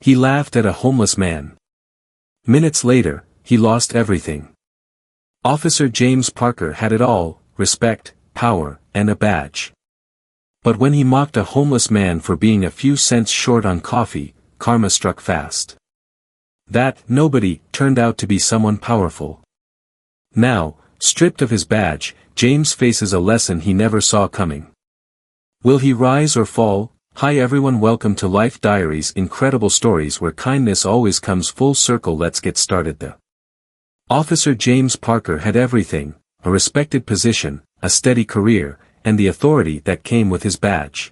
He laughed at a homeless man. Minutes later, he lost everything. Officer James Parker had it all: respect, power, and a badge. But when he mocked a homeless man for being a few cents short on coffee, karma struck fast. That nobody turned out to be someone powerful. Now, stripped of his badge, James faces a lesson he never saw coming. Will he rise or fall? Hi everyone, welcome to Life Diaries, incredible stories where kindness always comes full circle. Let's get started. The Officer James Parker had everything: a respected position, a steady career, and the authority that came with his badge.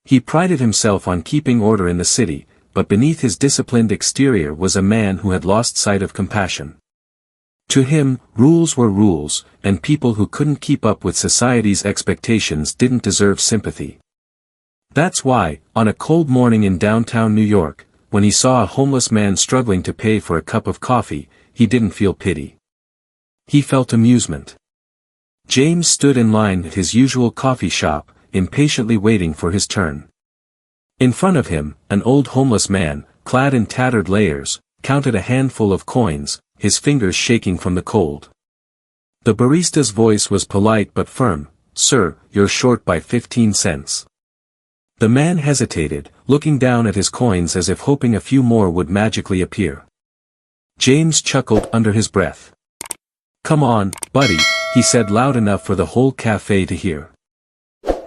He prided himself on keeping order in the city, but beneath his disciplined exterior was a man who had lost sight of compassion. To him, rules were rules, and people who couldn't keep up with society's expectations didn't deserve sympathy. That's why, on a cold morning in downtown New York, when he saw a homeless man struggling to pay for a cup of coffee, he didn't feel pity. He felt amusement. James stood in line at his usual coffee shop, impatiently waiting for his turn. In front of him, an old homeless man, clad in tattered layers, counted a handful of coins, his fingers shaking from the cold. The barista's voice was polite but firm. "Sir, you're short by 15 cents. The man hesitated, looking down at his coins as if hoping a few more would magically appear. James chuckled under his breath. "Come on, buddy," he said loud enough for the whole cafe to hear.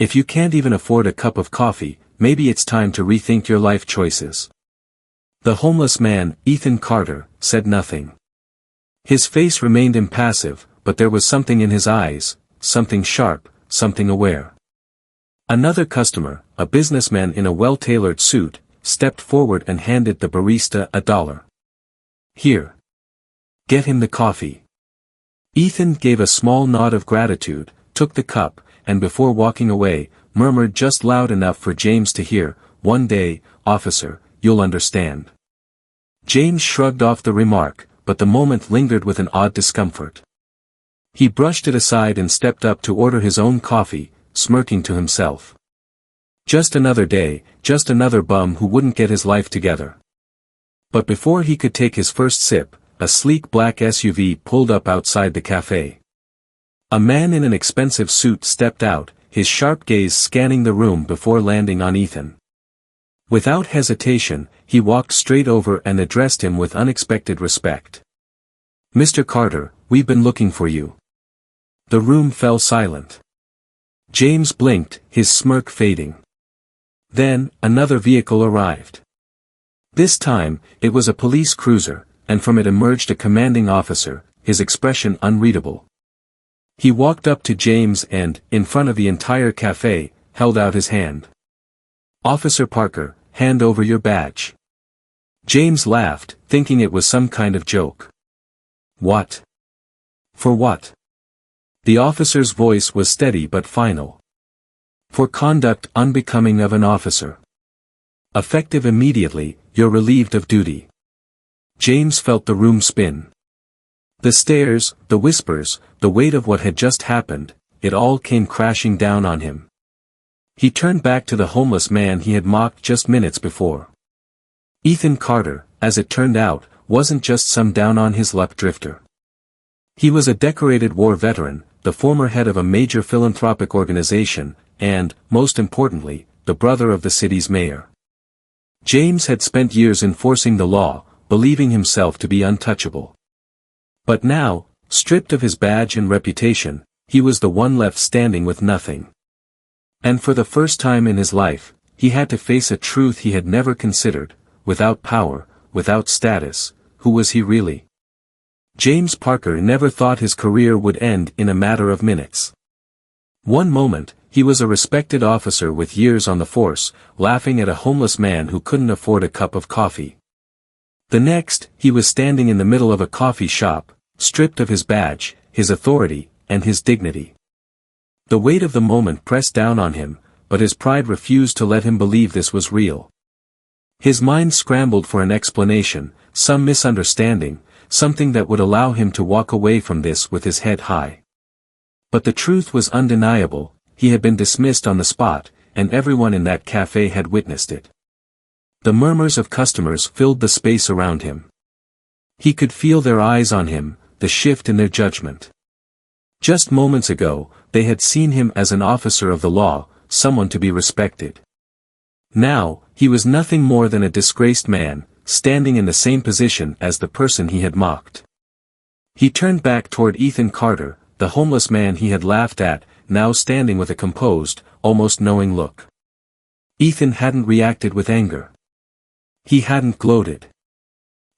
"If you can't even afford a cup of coffee, maybe it's time to rethink your life choices." The homeless man, Ethan Carter, said nothing. His face remained impassive, but there was something in his eyes, something sharp, something aware. Another customer, a businessman in a well-tailored suit, stepped forward and handed the barista $1. "Here. Get him the coffee." Ethan gave a small nod of gratitude, took the cup, and before walking away, murmured just loud enough for James to hear, "One day, officer, you'll understand." James shrugged off the remark, but the moment lingered with an odd discomfort. He brushed it aside and stepped up to order his own coffee, smirking to himself. Just another day, just another bum who wouldn't get his life together. But before he could take his first sip, a sleek black SUV pulled up outside the cafe. A man in an expensive suit stepped out, his sharp gaze scanning the room before landing on Ethan. Without hesitation, he walked straight over and addressed him with unexpected respect. "Mr. Carter, we've been looking for you." The room fell silent. James blinked, his smirk fading. Then, another vehicle arrived. This time, it was a police cruiser, and from it emerged a commanding officer, his expression unreadable. He walked up to James and, in front of the entire cafe, held out his hand. "Officer Parker, hand over your badge." James laughed, thinking it was some kind of joke. "What? For what?" The officer's voice was steady but final. "For conduct unbecoming of an officer. Effective immediately, you're relieved of duty." James felt the room spin. The stares, the whispers, the weight of what had just happened, it all came crashing down on him. He turned back to the homeless man he had mocked just minutes before. Ethan Carter, as it turned out, wasn't just some down-on-his-luck drifter. He was a decorated war veteran, the former head of a major philanthropic organization, and, most importantly, the brother of the city's mayor. James had spent years enforcing the law, believing himself to be untouchable. But now, stripped of his badge and reputation, he was the one left standing with nothing. And for the first time in his life, he had to face a truth he had never considered: without power, without status, who was he really? James Parker never thought his career would end in a matter of minutes. One moment, he was a respected officer with years on the force, laughing at a homeless man who couldn't afford a cup of coffee. The next, he was standing in the middle of a coffee shop, stripped of his badge, his authority, and his dignity. The weight of the moment pressed down on him, but his pride refused to let him believe this was real. His mind scrambled for an explanation, some misunderstanding, something that would allow him to walk away from this with his head high. But the truth was undeniable: he had been dismissed on the spot, and everyone in that cafe had witnessed it. The murmurs of customers filled the space around him. He could feel their eyes on him, the shift in their judgment. Just moments ago, they had seen him as an officer of the law, someone to be respected. Now, he was nothing more than a disgraced man, standing in the same position as the person he had mocked. He turned back toward Ethan Carter, the homeless man he had laughed at, now standing with a composed, almost knowing look. Ethan hadn't reacted with anger. He hadn't gloated.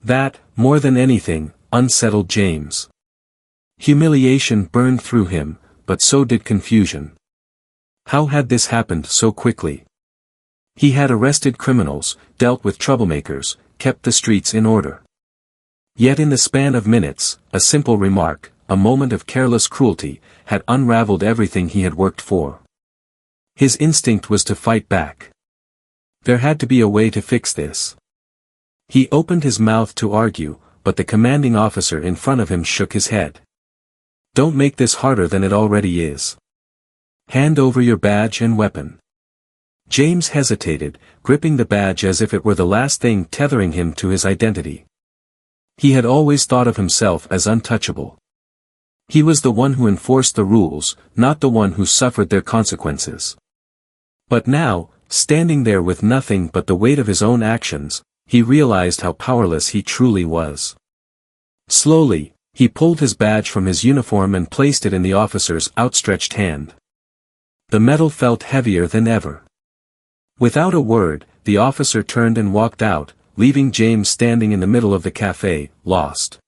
That, more than anything, unsettled James. Humiliation burned through him, but so did confusion. How had this happened so quickly? He had arrested criminals, dealt with troublemakers, kept the streets in order. Yet in the span of minutes, a simple remark, a moment of careless cruelty, had unraveled everything he had worked for. His instinct was to fight back. There had to be a way to fix this. He opened his mouth to argue, but the commanding officer in front of him shook his head. "Don't make this harder than it already is. Hand over your badge and weapon." James hesitated, gripping the badge as if it were the last thing tethering him to his identity. He had always thought of himself as untouchable. He was the one who enforced the rules, not the one who suffered their consequences. But now, standing there with nothing but the weight of his own actions, he realized how powerless he truly was. Slowly, he pulled his badge from his uniform and placed it in the officer's outstretched hand. The metal felt heavier than ever. Without a word, the officer turned and walked out, leaving James standing in the middle of the cafe, lost.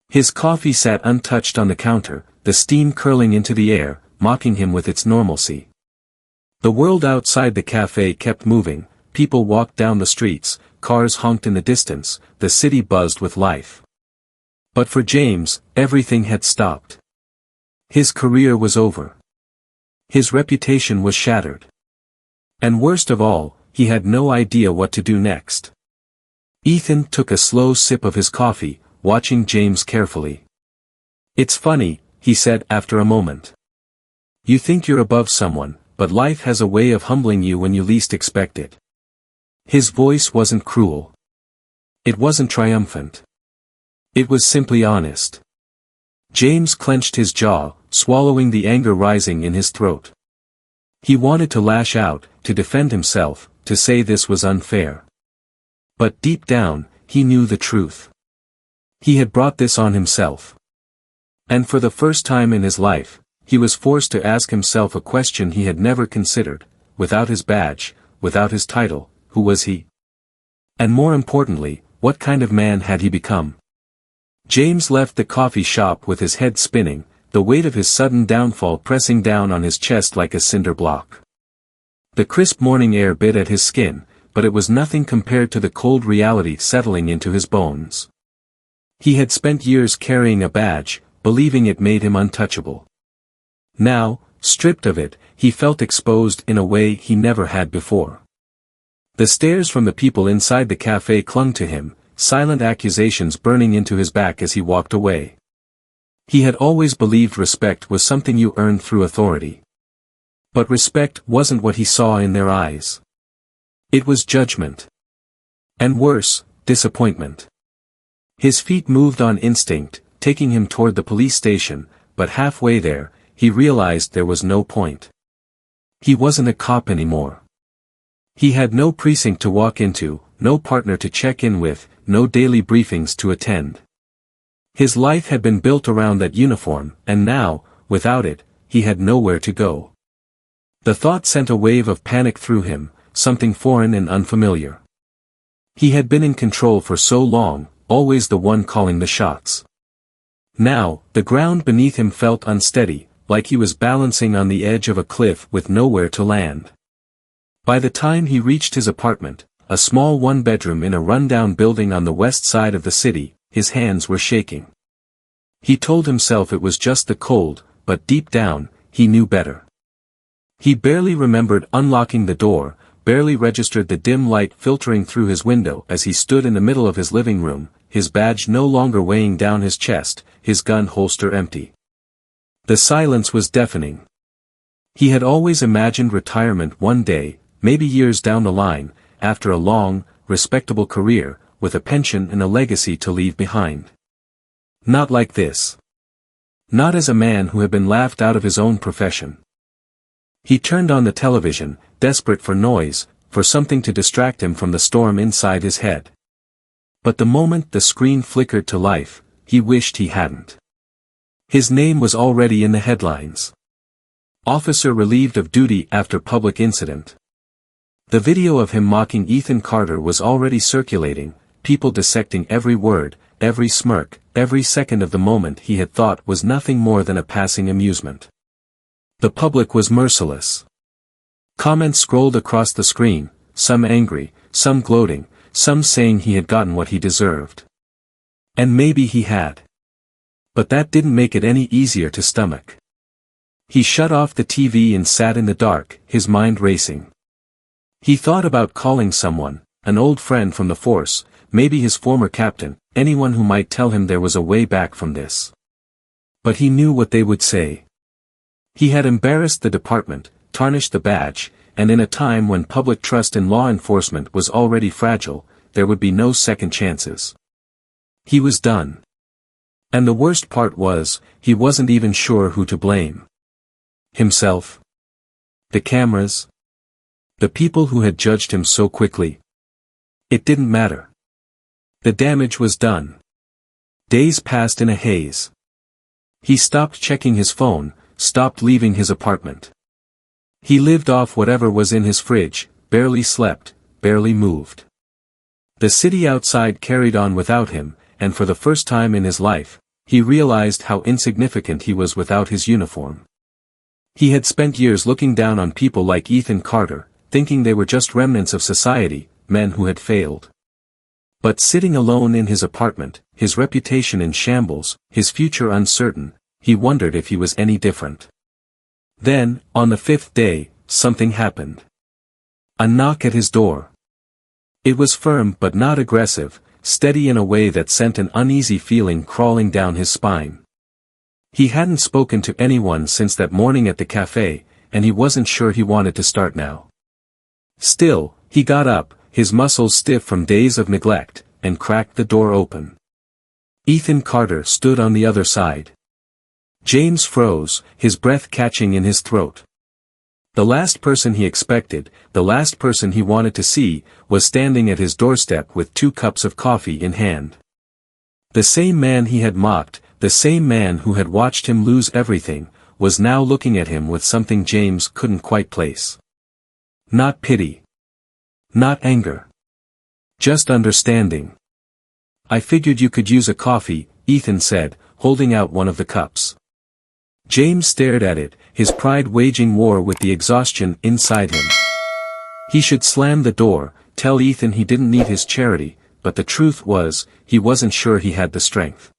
His coffee sat untouched on the counter, the steam curling into the air, mocking him with its normalcy. The world outside the cafe kept moving, people walked down the streets, cars honked in the distance, the city buzzed with life. But for James, everything had stopped. His career was over. His reputation was shattered. And worst of all, he had no idea what to do next. Ethan took a slow sip of his coffee, watching James carefully. "It's funny," he said after a moment. "You think you're above someone, but life has a way of humbling you when you least expect it." His voice wasn't cruel. It wasn't triumphant. It was simply honest. James clenched his jaw, swallowing the anger rising in his throat. He wanted to lash out, to defend himself, to say this was unfair. But deep down, he knew the truth. He had brought this on himself. And for the first time in his life, he was forced to ask himself a question he had never considered: without his badge, without his title, who was he? And more importantly, what kind of man had he become? James left the coffee shop with his head spinning, the weight of his sudden downfall pressing down on his chest like a cinder block. The crisp morning air bit at his skin, but it was nothing compared to the cold reality settling into his bones. He had spent years carrying a badge, believing it made him untouchable. Now, stripped of it, he felt exposed in a way he never had before. The stares from the people inside the cafe clung to him, silent accusations burning into his back as he walked away. He had always believed respect was something you earned through authority. But respect wasn't what he saw in their eyes. It was judgment. And worse, disappointment. His feet moved on instinct, taking him toward the police station, but halfway there, he realized there was no point. He wasn't a cop anymore. He had no precinct to walk into, no partner to check in with, no daily briefings to attend. His life had been built around that uniform, and now, without it, he had nowhere to go. The thought sent a wave of panic through him, something foreign and unfamiliar. He had been in control for so long, always the one calling the shots. Now, the ground beneath him felt unsteady, like he was balancing on the edge of a cliff with nowhere to land. By the time he reached his apartment, a small one-bedroom in a rundown building on the west side of the city, his hands were shaking. He told himself it was just the cold, but deep down, he knew better. He barely remembered unlocking the door, barely registered the dim light filtering through his window as he stood in the middle of his living room, his badge no longer weighing down his chest, his gun holster empty. The silence was deafening. He had always imagined retirement one day, maybe years down the line, after a long, respectable career, with a pension and a legacy to leave behind. Not like this. Not as a man who had been laughed out of his own profession. He turned on the television, desperate for noise, for something to distract him from the storm inside his head. But the moment the screen flickered to life, he wished he hadn't. His name was already in the headlines. Officer relieved of duty after public incident. The video of him mocking Ethan Carter was already circulating, people dissecting every word, every smirk, every second of the moment he had thought was nothing more than a passing amusement. The public was merciless. Comments scrolled across the screen, some angry, some gloating, some saying he had gotten what he deserved. And maybe he had. But that didn't make it any easier to stomach. He shut off the TV and sat in the dark, his mind racing. He thought about calling someone, an old friend from the force, maybe his former captain, anyone who might tell him there was a way back from this. But he knew what they would say. He had embarrassed the department, tarnished the badge, and in a time when public trust in law enforcement was already fragile, there would be no second chances. He was done. And the worst part was, he wasn't even sure who to blame. Himself? The cameras? The people who had judged him so quickly? It didn't matter. The damage was done. Days passed in a haze. He stopped checking his phone, stopped leaving his apartment. He lived off whatever was in his fridge, barely slept, barely moved. The city outside carried on without him, and for the first time in his life, he realized how insignificant he was without his uniform. He had spent years looking down on people like Ethan Carter, thinking they were just remnants of society, men who had failed. But sitting alone in his apartment, his reputation in shambles, his future uncertain, he wondered if he was any different. Then, on the fifth day, something happened. A knock at his door. It was firm but not aggressive, steady in a way that sent an uneasy feeling crawling down his spine. He hadn't spoken to anyone since that morning at the cafe, and he wasn't sure he wanted to start now. Still, he got up, his muscles stiff from days of neglect, and cracked the door open. Ethan Carter stood on the other side. James froze, his breath catching in his throat. The last person he expected, the last person he wanted to see, was standing at his doorstep with 2 cups of coffee in hand. The same man he had mocked, the same man who had watched him lose everything, was now looking at him with something James couldn't quite place. Not pity. Not anger. Just understanding. "I figured you could use a coffee," Ethan said, holding out one of the cups. James stared at it, his pride waging war with the exhaustion inside him. He should slam the door, tell Ethan he didn't need his charity, but the truth was, he wasn't sure he had the strength.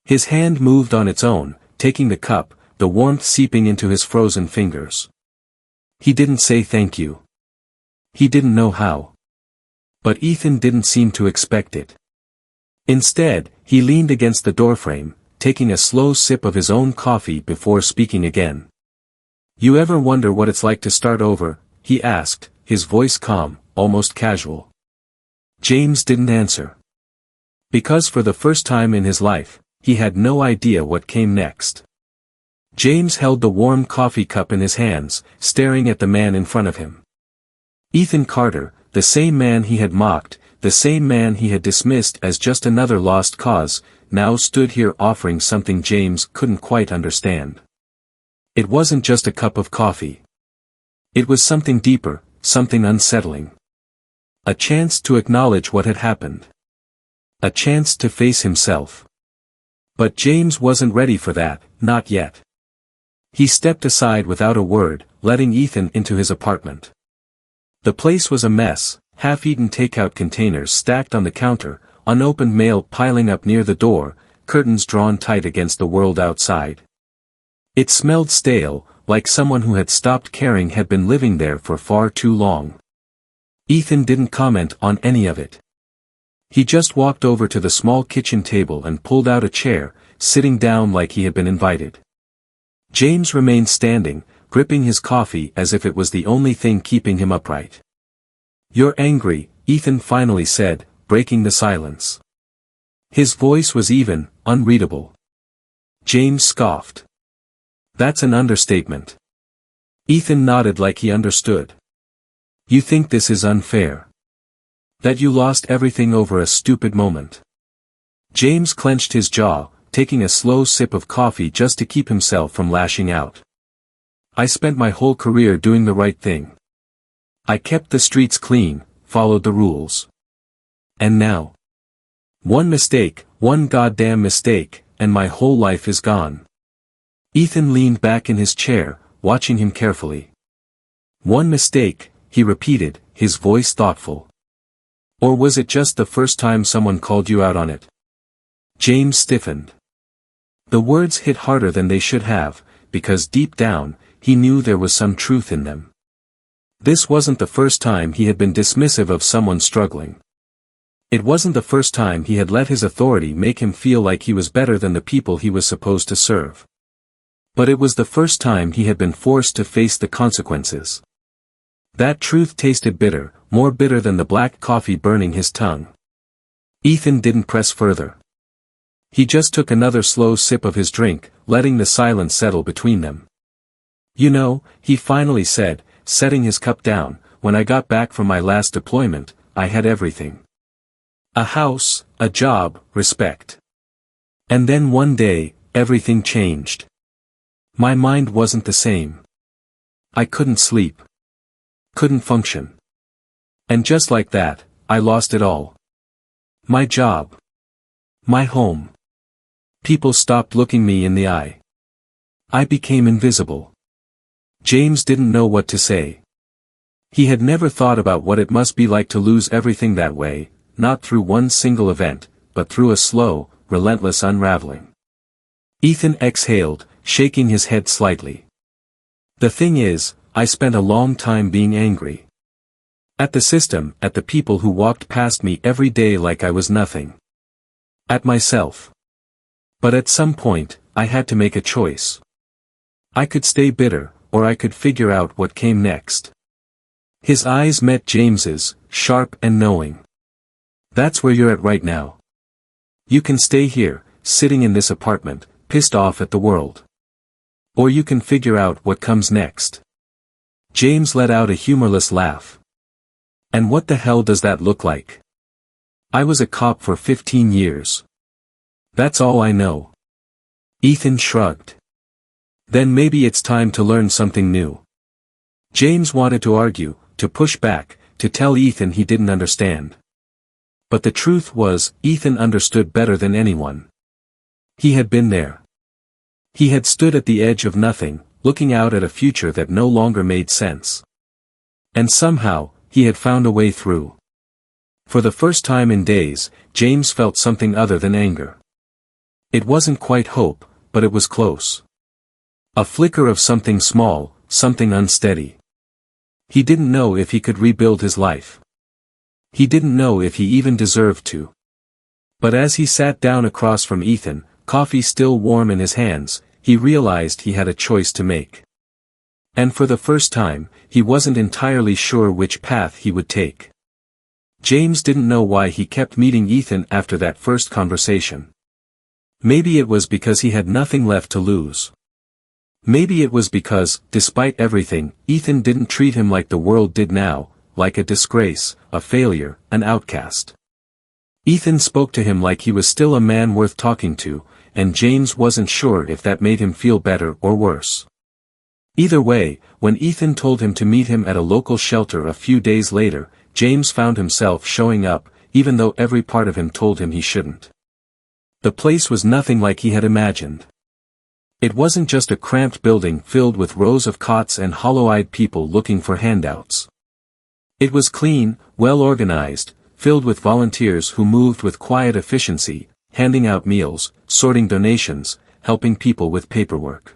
His hand moved on its own, taking the cup, the warmth seeping into his frozen fingers. He didn't say thank you. He didn't know how. But Ethan didn't seem to expect it. Instead, he leaned against the doorframe, taking a slow sip of his own coffee before speaking again. "You ever wonder what it's like to start over?" he asked, his voice calm, almost casual. James didn't answer. Because for the first time in his life, he had no idea what came next. James held the warm coffee cup in his hands, staring at the man in front of him. Ethan Carter, the same man he had mocked, the same man he had dismissed as just another lost cause, now stood here offering something James couldn't quite understand. It wasn't just a cup of coffee. It was something deeper, something unsettling. A chance to acknowledge what had happened. A chance to face himself. But James wasn't ready for that, not yet. He stepped aside without a word, letting Ethan into his apartment. The place was a mess, half-eaten takeout containers stacked on the counter, unopened mail piling up near the door, curtains drawn tight against the world outside. It smelled stale, like someone who had stopped caring had been living there for far too long. Ethan didn't comment on any of it. He just walked over to the small kitchen table and pulled out a chair, sitting down like he had been invited. James remained standing, gripping his coffee as if it was the only thing keeping him upright. "You're angry," Ethan finally said, breaking the silence. His voice was even, unreadable. James scoffed. That's an understatement. Ethan nodded like he understood. You think this is unfair? That you lost everything over a stupid moment? James clenched his jaw, taking a slow sip of coffee just to keep himself from lashing out. I spent my whole career doing the right thing. I kept the streets clean, followed the rules. And now? One mistake, one goddamn mistake, and my whole life is gone. Ethan leaned back in his chair, watching him carefully. One mistake, he repeated, his voice thoughtful. Or was it just the first time someone called you out on it? James stiffened. The words hit harder than they should have, because deep down, he knew there was some truth in them. This wasn't the first time he had been dismissive of someone struggling. It wasn't the first time he had let his authority make him feel like he was better than the people he was supposed to serve. But it was the first time he had been forced to face the consequences. That truth tasted bitter, more bitter than the black coffee burning his tongue. Ethan didn't press further. He just took another slow sip of his drink, letting the silence settle between them. You know, he finally said, setting his cup down, when I got back from my last deployment, I had everything. A house, a job, respect. And then one day, everything changed. My mind wasn't the same. I couldn't sleep. Couldn't function. And just like that, I lost it all. My job. My home. People stopped looking me in the eye. I became invisible. James didn't know what to say. He had never thought about what it must be like to lose everything that way, not through one single event, but through a slow, relentless unraveling. Ethan exhaled, shaking his head slightly. The thing is, I spent a long time being angry. At the system, at the people who walked past me every day like I was nothing. At myself. But at some point, I had to make a choice. I could stay bitter, or I could figure out what came next. His eyes met James's, sharp and knowing. That's where you're at right now. You can stay here, sitting in this apartment, pissed off at the world. Or you can figure out what comes next. James let out a humorless laugh. And what the hell does that look like? I was a cop for 15 years. That's all I know. Ethan shrugged. Then maybe it's time to learn something new. James wanted to argue, to push back, to tell Ethan he didn't understand. But the truth was, Ethan understood better than anyone. He had been there. He had stood at the edge of nothing, looking out at a future that no longer made sense. And somehow, he had found a way through. For the first time in days, James felt something other than anger. It wasn't quite hope, but it was close. A flicker of something small, something unsteady. He didn't know if he could rebuild his life. He didn't know if he even deserved to. But as he sat down across from Ethan, coffee still warm in his hands, he realized he had a choice to make. And for the first time, he wasn't entirely sure which path he would take. James didn't know why he kept meeting Ethan after that first conversation. Maybe it was because he had nothing left to lose. Maybe it was because, despite everything, Ethan didn't treat him like the world did now, like a disgrace, a failure, an outcast. Ethan spoke to him like he was still a man worth talking to, and James wasn't sure if that made him feel better or worse. Either way, when Ethan told him to meet him at a local shelter a few days later, James found himself showing up, even though every part of him told him he shouldn't. The place was nothing like he had imagined. It wasn't just a cramped building filled with rows of cots and hollow-eyed people looking for handouts. It was clean, well-organized, filled with volunteers who moved with quiet efficiency, handing out meals, sorting donations, helping people with paperwork.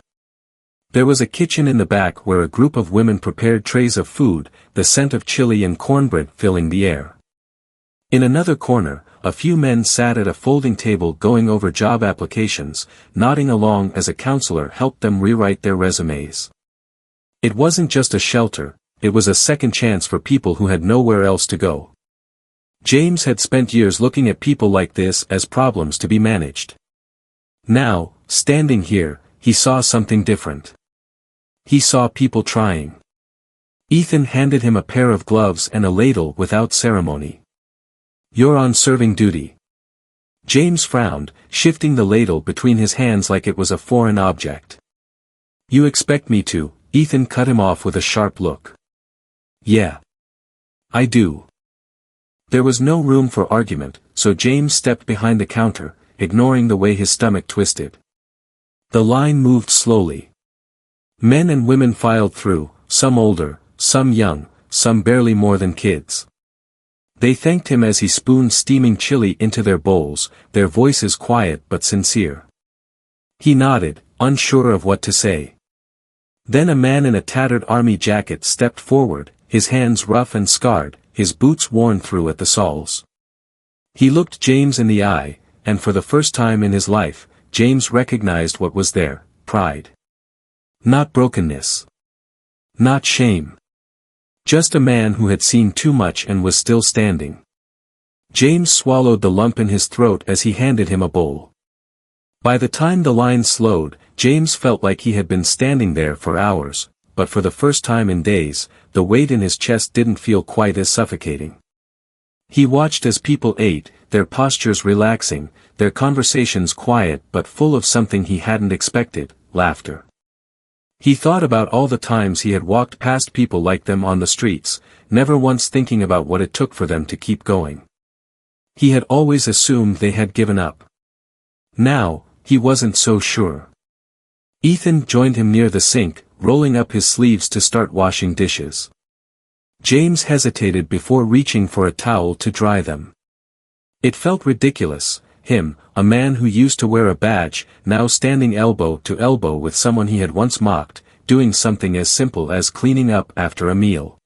There was a kitchen in the back where a group of women prepared trays of food, the scent of chili and cornbread filling the air. In another corner, a few men sat at a folding table going over job applications, nodding along as a counselor helped them rewrite their resumes. It wasn't just a shelter, it was a second chance for people who had nowhere else to go. James had spent years looking at people like this as problems to be managed. Now, standing here, he saw something different. He saw people trying. Ethan handed him a pair of gloves and a ladle without ceremony. "You're on serving duty." James frowned, shifting the ladle between his hands like it was a foreign object. "You expect me to?" Ethan cut him off with a sharp look. "Yeah. I do." There was no room for argument, so James stepped behind the counter, ignoring the way his stomach twisted. The line moved slowly. Men and women filed through, some older, some young, some barely more than kids. They thanked him as he spooned steaming chili into their bowls, their voices quiet but sincere. He nodded, unsure of what to say. Then a man in a tattered army jacket stepped forward, his hands rough and scarred, his boots worn through at the soles. He looked James in the eye, and for the first time in his life, James recognized what was there: pride. Not brokenness. Not shame. Just a man who had seen too much and was still standing. James swallowed the lump in his throat as he handed him a bowl. By the time the line slowed, James felt like he had been standing there for hours, but for the first time in days, the weight in his chest didn't feel quite as suffocating. He watched as people ate, their postures relaxing, their conversations quiet but full of something he hadn't expected: laughter. He thought about all the times he had walked past people like them on the streets, never once thinking about what it took for them to keep going. He had always assumed they had given up. Now, he wasn't so sure. Ethan joined him near the sink, rolling up his sleeves to start washing dishes. James hesitated before reaching for a towel to dry them. It felt ridiculous, him, a man who used to wear a badge, now standing elbow to elbow with someone he had once mocked, doing something as simple as cleaning up after a meal.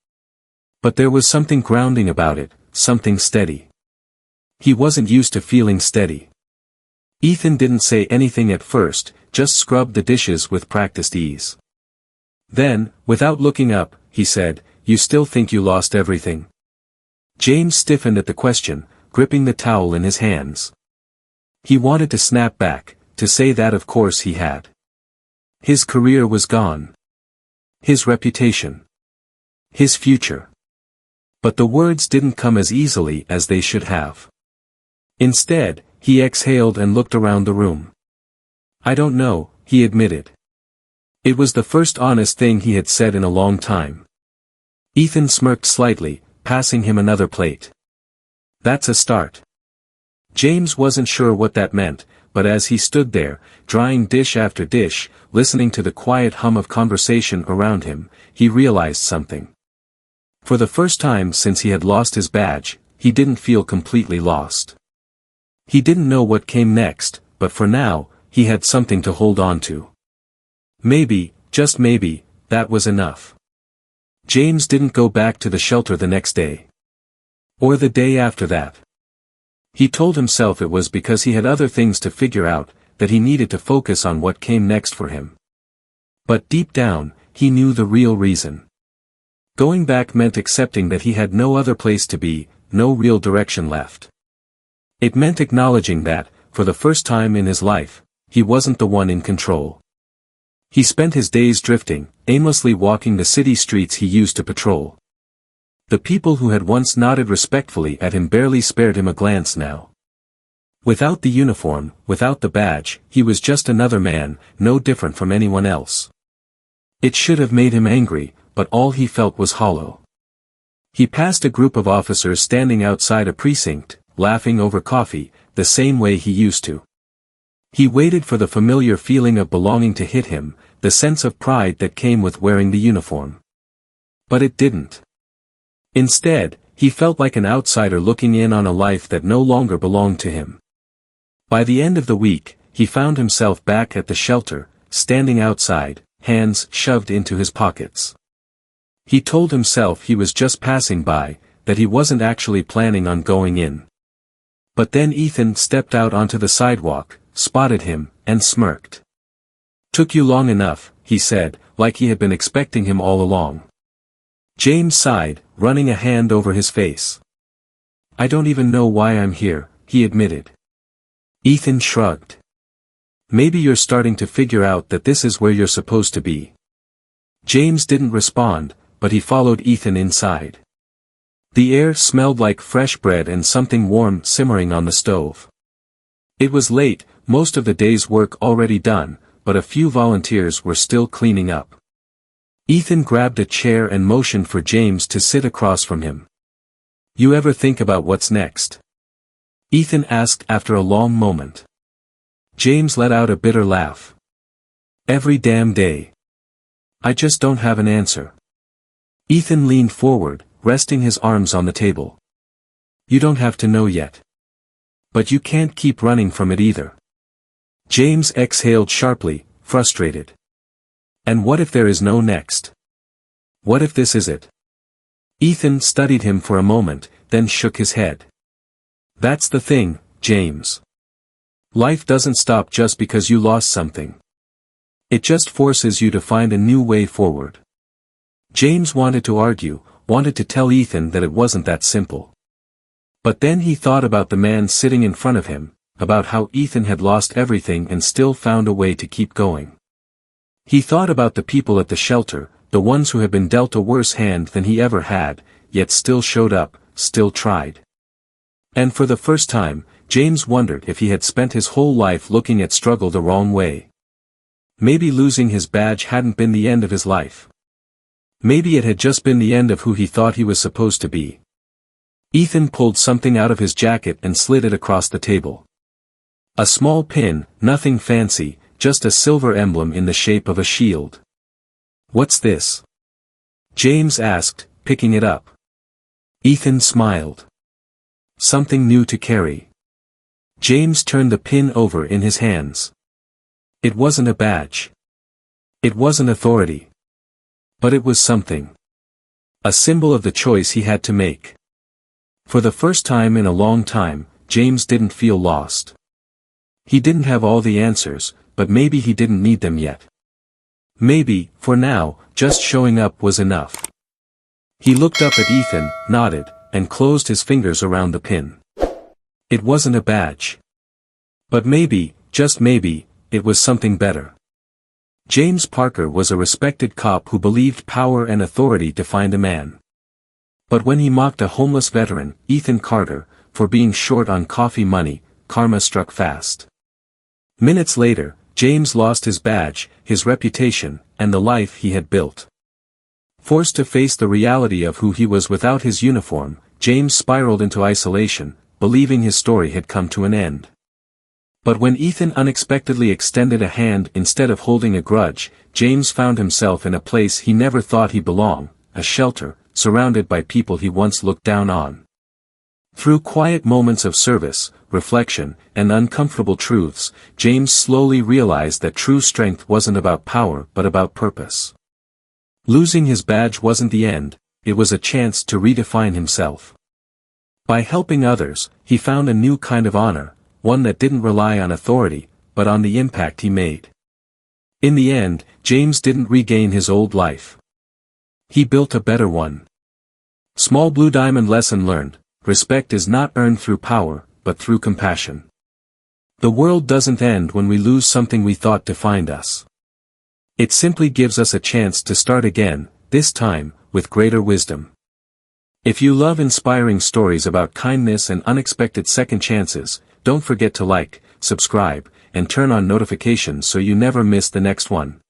But there was something grounding about it, something steady. He wasn't used to feeling steady. Ethan didn't say anything at first, just scrubbed the dishes with practiced ease. Then, without looking up, he said, "You still think you lost everything?" James stiffened at the question, gripping the towel in his hands. He wanted to snap back, to say that of course he had. His career was gone. His reputation. His future. But the words didn't come as easily as they should have. Instead, he exhaled and looked around the room. "I don't know," he admitted. It was the first honest thing he had said in a long time. Ethan smirked slightly, passing him another plate. "That's a start." James wasn't sure what that meant, but as he stood there, drying dish after dish, listening to the quiet hum of conversation around him, he realized something. For the first time since he had lost his badge, he didn't feel completely lost. He didn't know what came next, but for now, he had something to hold on to. Maybe, just maybe, that was enough. James didn't go back to the shelter the next day. Or the day after that. He told himself it was because he had other things to figure out, that he needed to focus on what came next for him. But deep down, he knew the real reason. Going back meant accepting that he had no other place to be, no real direction left. It meant acknowledging that, for the first time in his life, he wasn't the one in control. He spent his days drifting, aimlessly walking the city streets he used to patrol. The people who had once nodded respectfully at him barely spared him a glance now. Without the uniform, without the badge, he was just another man, no different from anyone else. It should have made him angry, but all he felt was hollow. He passed a group of officers standing outside a precinct, laughing over coffee, the same way he used to. He waited for the familiar feeling of belonging to hit him, the sense of pride that came with wearing the uniform. But it didn't. Instead, he felt like an outsider looking in on a life that no longer belonged to him. By the end of the week, he found himself back at the shelter, standing outside, hands shoved into his pockets. He told himself he was just passing by, that he wasn't actually planning on going in. But then Ethan stepped out onto the sidewalk, spotted him, and smirked. "Took you long enough," he said, like he had been expecting him all along. James sighed, running a hand over his face. I don't even know why I'm here, he admitted. Ethan shrugged. Maybe you're starting to figure out that this is where you're supposed to be. James didn't respond, but he followed Ethan inside. The air smelled like fresh bread and something warm simmering on the stove. It was late, most of the day's work already done, but a few volunteers were still cleaning up. Ethan grabbed a chair and motioned for James to sit across from him. You ever think about what's next? Ethan asked after a long moment. James let out a bitter laugh. Every damn day. I just don't have an answer. Ethan leaned forward, resting his arms on the table. You don't have to know yet. But you can't keep running from it either. James exhaled sharply, frustrated. And what if there is no next? What if this is it? Ethan studied him for a moment, then shook his head. That's the thing, James. Life doesn't stop just because you lost something. It just forces you to find a new way forward. James wanted to argue, wanted to tell Ethan that it wasn't that simple. But then he thought about the man sitting in front of him, about how Ethan had lost everything and still found a way to keep going. He thought about the people at the shelter, the ones who had been dealt a worse hand than he ever had, yet still showed up, still tried. And for the first time, James wondered if he had spent his whole life looking at struggle the wrong way. Maybe losing his badge hadn't been the end of his life. Maybe it had just been the end of who he thought he was supposed to be. Ethan pulled something out of his jacket and slid it across the table. A small pin, nothing fancy, just a silver emblem in the shape of a shield. What's this? James asked, picking it up. Ethan smiled. Something new to carry. James turned the pin over in his hands. It wasn't a badge. It wasn't authority. But it was something. A symbol of the choice he had to make. For the first time in a long time, James didn't feel lost. He didn't have all the answers, but maybe he didn't need them yet. Maybe, for now, just showing up was enough. He looked up at Ethan, nodded, and closed his fingers around the pin. It wasn't a badge. But maybe, just maybe, it was something better. James Parker was a respected cop who believed power and authority defined a man. But when he mocked a homeless veteran, Ethan Carter, for being short on coffee money, karma struck fast. Minutes later, James lost his badge, his reputation, and the life he had built. Forced to face the reality of who he was without his uniform, James spiraled into isolation, believing his story had come to an end. But when Ethan unexpectedly extended a hand instead of holding a grudge, James found himself in a place he never thought he belonged, a shelter, surrounded by people he once looked down on. Through quiet moments of service, reflection, and uncomfortable truths, James slowly realized that true strength wasn't about power but about purpose. Losing his badge wasn't the end, it was a chance to redefine himself. By helping others, he found a new kind of honor, one that didn't rely on authority, but on the impact he made. In the end, James didn't regain his old life. He built a better one. Small blue diamond lesson learned: respect is not earned through power, but through compassion. The world doesn't end when we lose something we thought defined us. It simply gives us a chance to start again, this time, with greater wisdom. If you love inspiring stories about kindness and unexpected second chances, don't forget to like, subscribe, and turn on notifications so you never miss the next one.